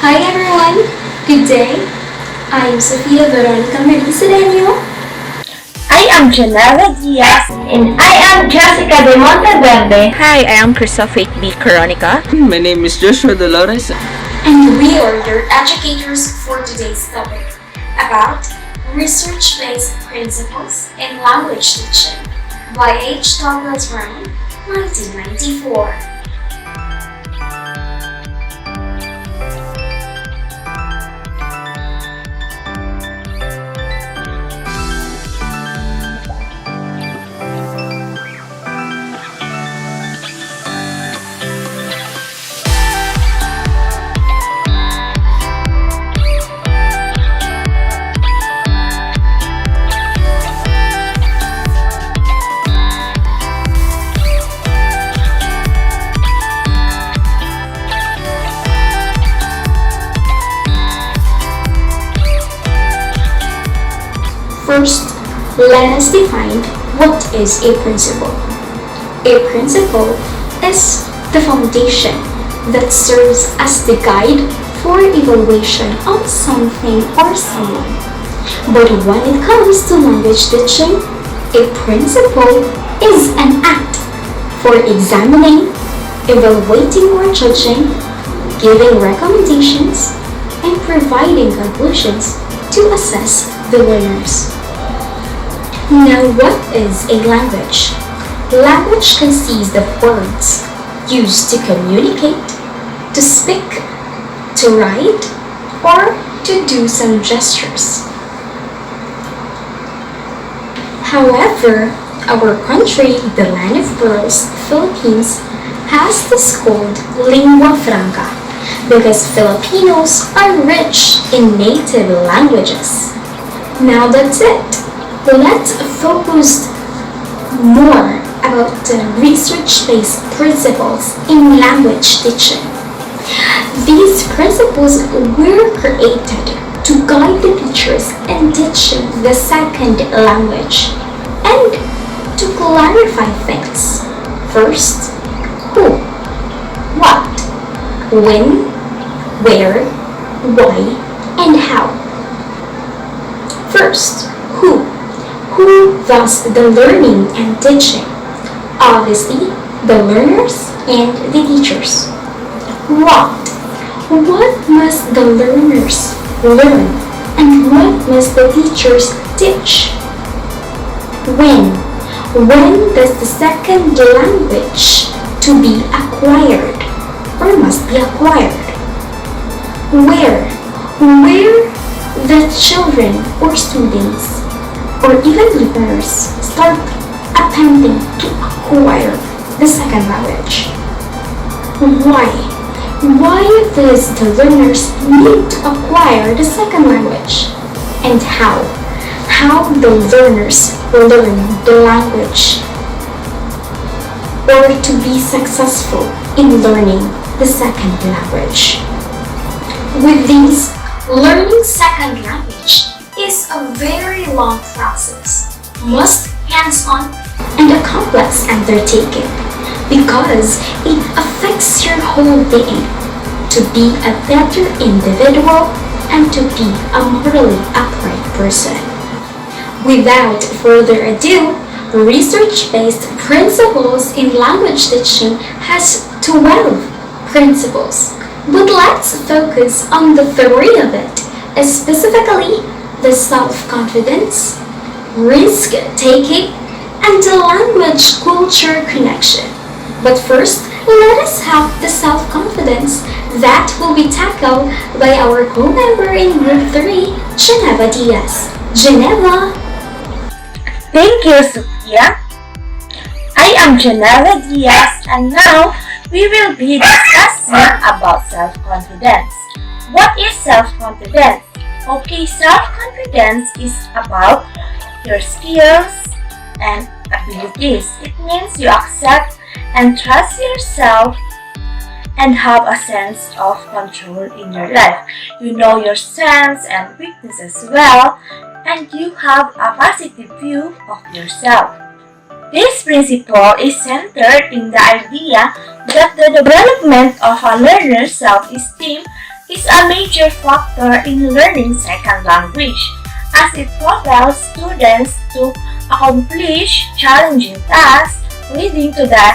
Hi everyone! Good day! I am Sophia Veronica CEDEñO. I am GENEVA DIAZ. And I am Jessica DEMONTEVERDE. Hi, I am CRYSTEL CORONICA. My name is Joshua Dolores. And we are your educators for today's topic about research-based principles in language teaching by H. Douglas Ryan, 1994. First, let us define what is a principle. A principle is the foundation that serves as the guide for evaluation of something or someone. But when it comes to language teaching, a principle is an act for examining, evaluating or judging, giving recommendations, and providing conclusions to assess the learners. Now, what is a language? Language consists of words used to communicate, to speak, to write, or to do some gestures. However, our country, the land of pearls, Philippines, has this called lingua franca because Filipinos are rich in native languages. Now that's it. Let's focus more about the research-based principles in language teaching. These principles were created to guide the teachers in teaching the second language and to clarify things. First, who, what, when, where, why, and how. First, who does the learning and teaching? Obviously, the learners and the teachers. What must the learners learn and what must the teachers teach? When does the second language to be acquired or must be acquired? Where the children or students or even learners start attempting to acquire the second language. Why does the learners need to acquire the second language? And how the learners learn the language or to be successful in learning the second language. With these, learning second language is a very long process, most hands-on and a complex undertaking because it affects your whole being to be a better individual and to be a morally upright person. Without further ado, research-based principles in language teaching has 12 principles, but let's focus on the 3 of it, specifically the self-confidence, risk-taking, and the language-culture connection. But first, let us have the self-confidence that will be tackled by our co-member in Group 3, GENEVA DIAZ. GENEVA! Thank you, Sophia. I am GENEVA DIAZ, and now we will be discussing about self-confidence. What is self-confidence? Okay, self-confidence is about your skills and abilities. It means you accept and trust yourself and have a sense of control in your life. You know your strengths and weaknesses well, and you have a positive view of yourself. This principle is centered in the idea that the development of a learner's self-esteem is a major factor in learning second language, as it propels students to accomplish challenging tasks, leading to the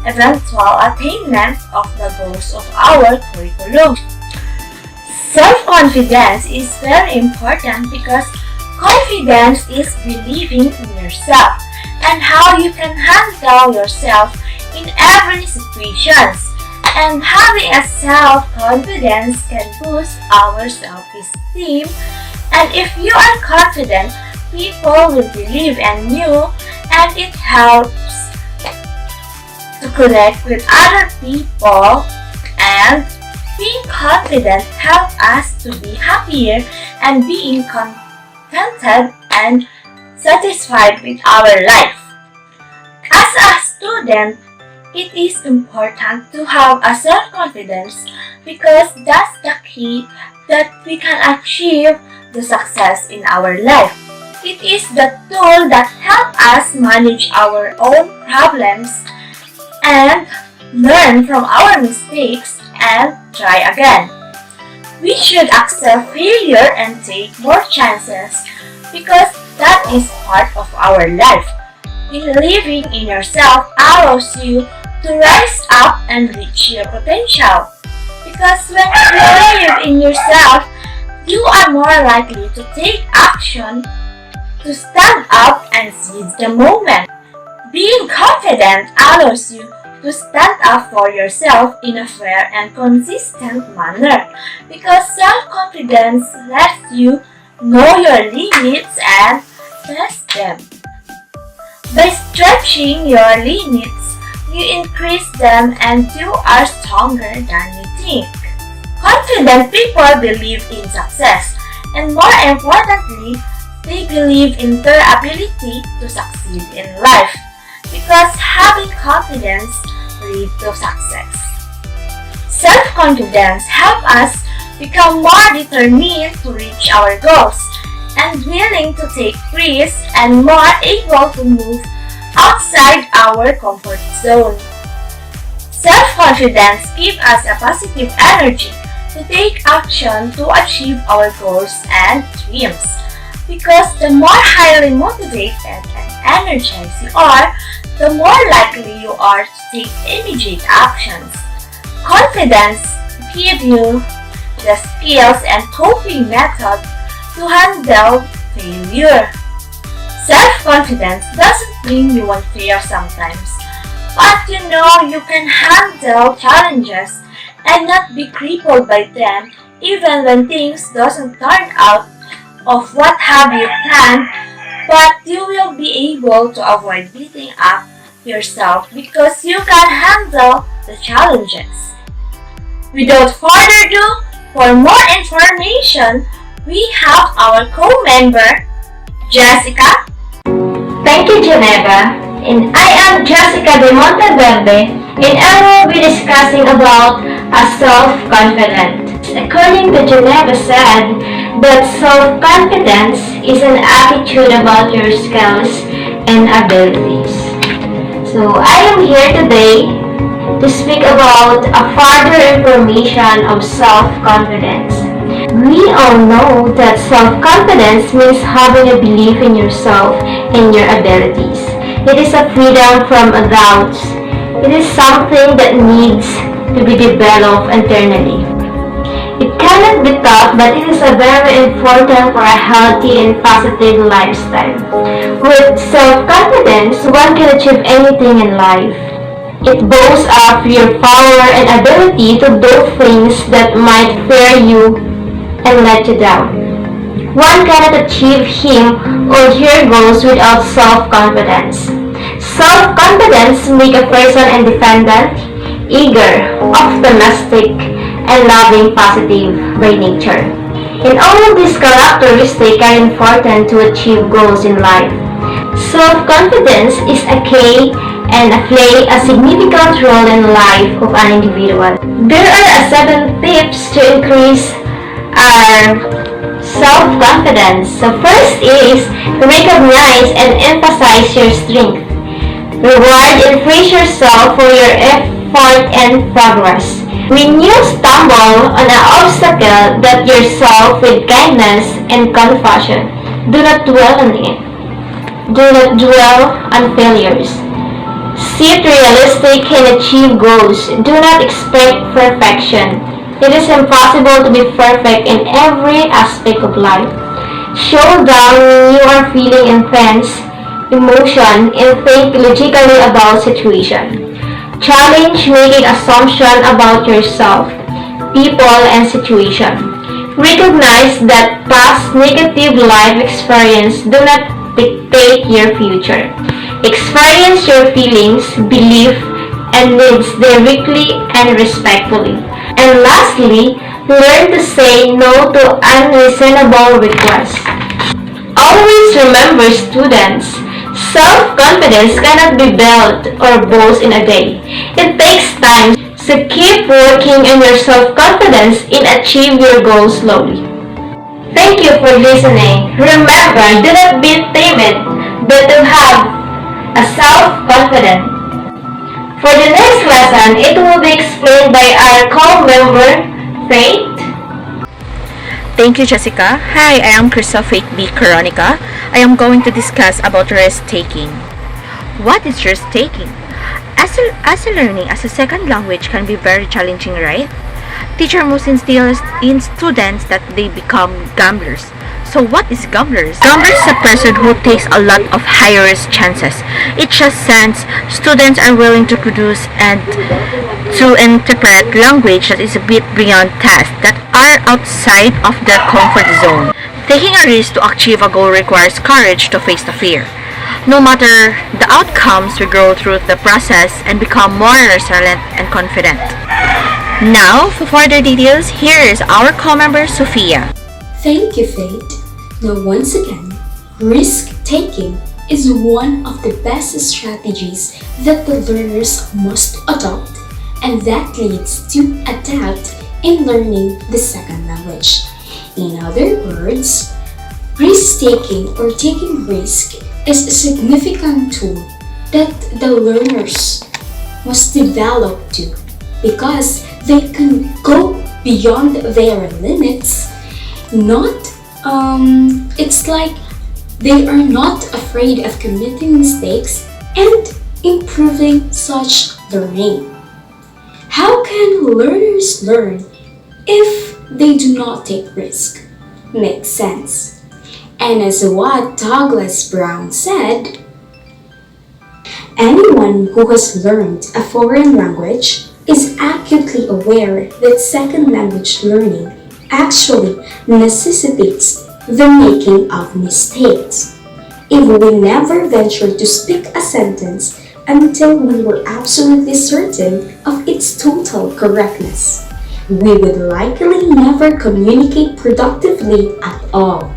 eventual attainment of the goals of our curriculum. Self-confidence is very important because confidence is believing in yourself and how you can handle yourself in every situation. And having a self-confidence can boost our self-esteem. And if you are confident, people will believe in you, and it helps to connect with other people. And being confident helps us to be happier and being contented and satisfied with our life. As a student, it is important to have a self-confidence because that's the key that we can achieve the success in our life. It is the tool that helps us manage our own problems and learn from our mistakes and try again. We should accept failure and take more chances because that is part of our life. Believing in yourself allows you to rise up and reach your potential. Because when you believe in yourself, you are more likely to take action, to stand up and seize the moment. Being confident allows you to stand up for yourself in a fair and consistent manner because self-confidence lets you know your limits and test them. By stretching your limits, you increase them and you are stronger than you think. Confident people believe in success, and more importantly, they believe in their ability to succeed in life because having confidence leads to success. Self-confidence helps us become more determined to reach our goals and willing to take risks and more able to move outside our comfort zone. Self-confidence gives us a positive energy to take action to achieve our goals and dreams. Because the more highly motivated and energized you are, the more likely you are to take immediate actions. Confidence gives you the skills and coping method to handle failure. Self-confidence doesn't mean you won't fail sometimes, but you know you can handle challenges and not be crippled by them even when things doesn't turn out of what have you planned, but you will be able to avoid beating up yourself because you can handle the challenges. Without further ado, for more information, we have our co-member, Jessica. Thank you, Geneva. And I am Jessica DeMonteverde, and I will be discussing about a self-confident. According to Geneva said that self-confidence is an attitude about your skills and abilities. So I am here today to speak about a further information of self-confidence. We all know that self-confidence means having a belief in yourself and your abilities. It is a freedom from doubts. It is something that needs to be developed internally. It cannot be taught, but it is very important for a healthy and positive lifestyle. With self-confidence, one can achieve anything in life. It boasts of your power and ability to do things that might fear you and let you down. One cannot achieve him or her goals without self-confidence. Self-confidence makes a person independent, eager, optimistic, and loving, positive by nature. And all of these characteristics are important to achieve goals in life. Self-confidence is a key and play a significant role in the life of an individual. There are 7 tips to increase our self-confidence. So first is recognize and emphasize your strength. Reward and praise yourself for your effort and progress. When you stumble on an obstacle handle that yourself with kindness and compassion. Do not dwell on it. Do not dwell on failures. Set realistic and achieve goals. Do not expect perfection. It is impossible to be perfect in every aspect of life. Show down when you are feeling intense emotion and think logically about situation. Challenge making assumption about yourself, people, and situation. Recognize that past negative life experience do not dictate your future. Experience your feelings, belief, and needs directly and respectfully. And lastly, learn to say no to unreasonable requests. Always remember, students, self-confidence cannot be built or boast in a day. It takes time, so keep working on your self-confidence and achieve your goals slowly. Thank you for listening. Remember, do not be timid, but to have a self-confidence. For the next lesson, it will be explained by our co-member, Faith. Thank you, Jessica. Hi, I am CRYSTEL Faith B. CORONICA. I am going to discuss about risk-taking. What is risk-taking? As a learning as a second language can be very challenging, right? Teacher most instills in students that they become gamblers. So what is gamblers? Gambler is a person who takes a lot of high-risk chances. It just sense students are willing to produce and to interpret language that is a bit beyond tasks that are outside of their comfort zone. Taking a risk to achieve a goal requires courage to face the fear. No matter the outcomes, we grow through the process and become more resilient and confident. Now, for further details, here is our co-member, Sophia. Thank you, Faith. Now, once again, risk-taking is one of the best strategies that the learners must adopt, and that leads to adapt in learning the second language. In other words, risk-taking or taking risk is a significant tool that the learners must develop to, because they can go beyond their limits. It's like they are not afraid of committing mistakes and improving such learning. How can learners learn if they do not take risk? Makes sense. And as what Douglas Brown said, anyone who has learned a foreign language is acutely aware that second language learning actually necessitates the making of mistakes. If we never venture to speak a sentence until we were absolutely certain of its total correctness, we would likely never communicate productively at all.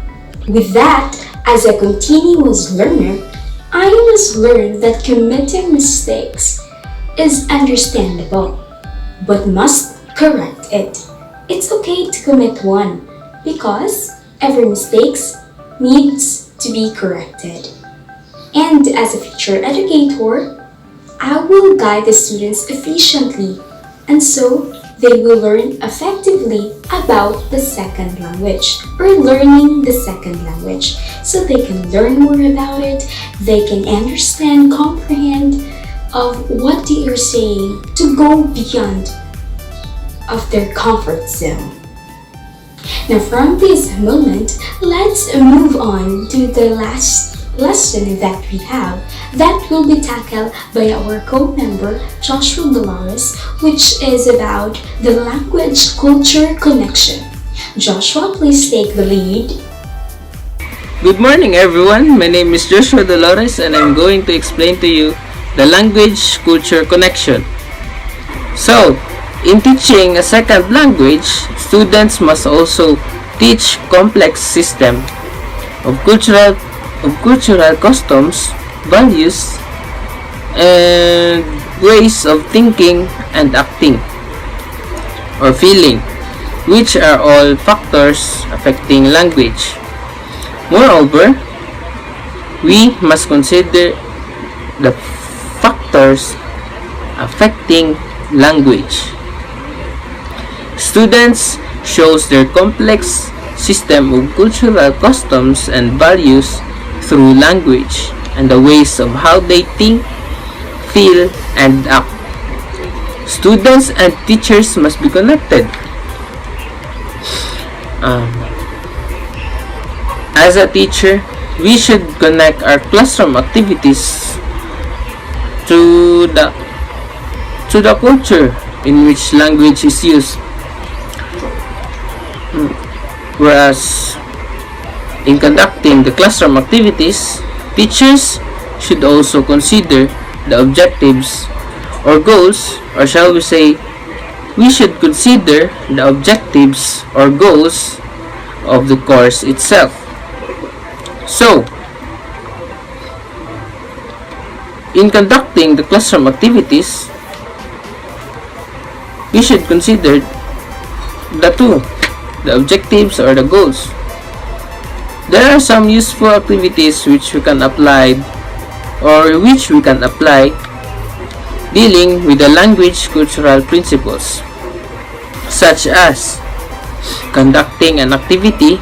With that, as a continuous learner, I must learn that committing mistakes is understandable, but must correct it. It's okay to commit one, because every mistake needs to be corrected. And as a future educator, I will guide the students efficiently, and so they will learn effectively about the second language, or learning the second language, so they can learn more about it, they can understand, comprehend of what they are saying to go beyond of their comfort zone. Now from this moment, let's move on to the last lesson that we have, that will be tackled by our co-member Joshua Dolores, which is about the language culture connection. Joshua, please take the lead. Good morning, everyone. My name is Joshua Dolores, and I'm going to explain to you the language culture connection. So, in teaching a second language, students must also teach complex system of cultural customs, values, and ways of thinking and acting or feeling, which are all factors affecting language. Moreover, we must consider the factors affecting language. Students shows their complex system of cultural customs and values through language and the ways of how they think, feel, and act. Students and teachers must be connected. As a teacher, we should connect our classroom activities to the culture in which language is used. Whereas in conducting the classroom activities, teachers should also consider the objectives or goals, or shall we say, we should consider the objectives or goals of the course itself. So, in conducting the classroom activities, we should consider the objectives or the goals. There are some useful activities which we can apply dealing with the language cultural principles, such as conducting an activity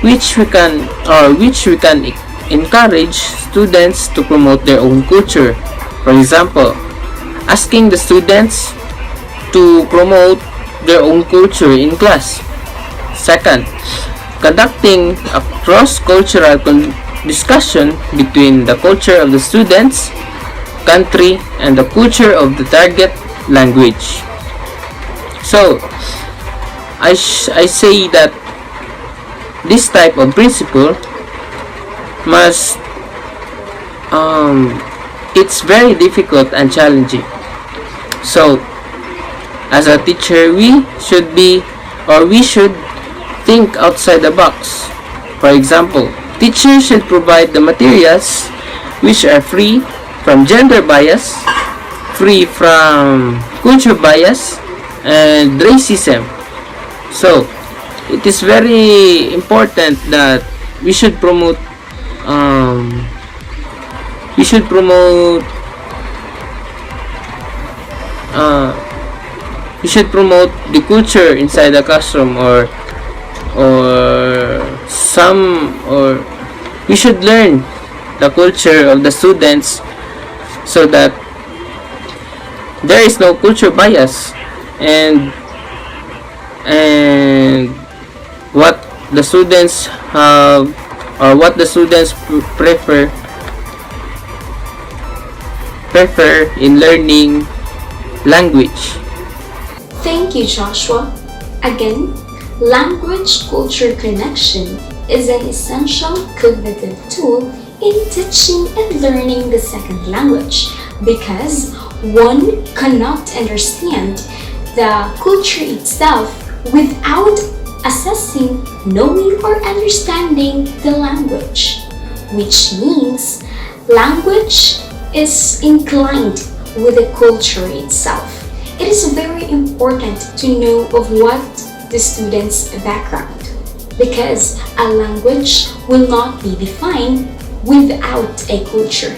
which we can encourage students to promote their own culture. For example, asking the students to promote their own culture in class. Second, conducting a cross-cultural discussion between the culture of the students, country, and the culture of the target language. So, I say that this type of principle must it's very difficult and challenging. So, as a teacher, we should think outside the box. For example, teachers should provide the materials which are free from gender bias, free from culture bias, and racism. So, it is very important that we should promote the culture inside the classroom, or we should learn the culture of the students so that there is no culture bias, and what the students have, or what the students prefer in learning language. Thank you, Joshua. Again, language-culture connection is an essential cognitive tool in teaching and learning the second language, because one cannot understand the culture itself without assessing, knowing, or understanding the language, which means language is inclined with the culture itself. It is very important to know of what the student's background, because a language will not be defined without a culture,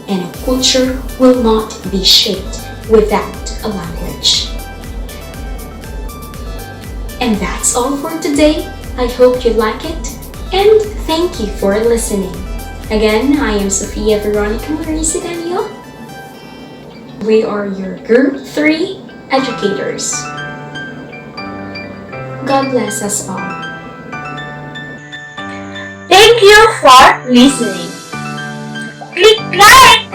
and a culture will not be shaped without a language. And that's all for today. I hope you like it, and thank you for listening. Again, I am SOPHIA VERONICA CEDENYO. We are your Group 3 educators. God bless us all. Thank you for listening. Click like!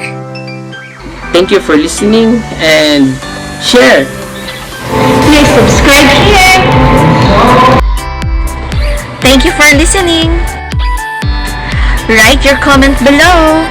Thank you for listening and share. Please subscribe here. Thank you for listening. Write your comment below.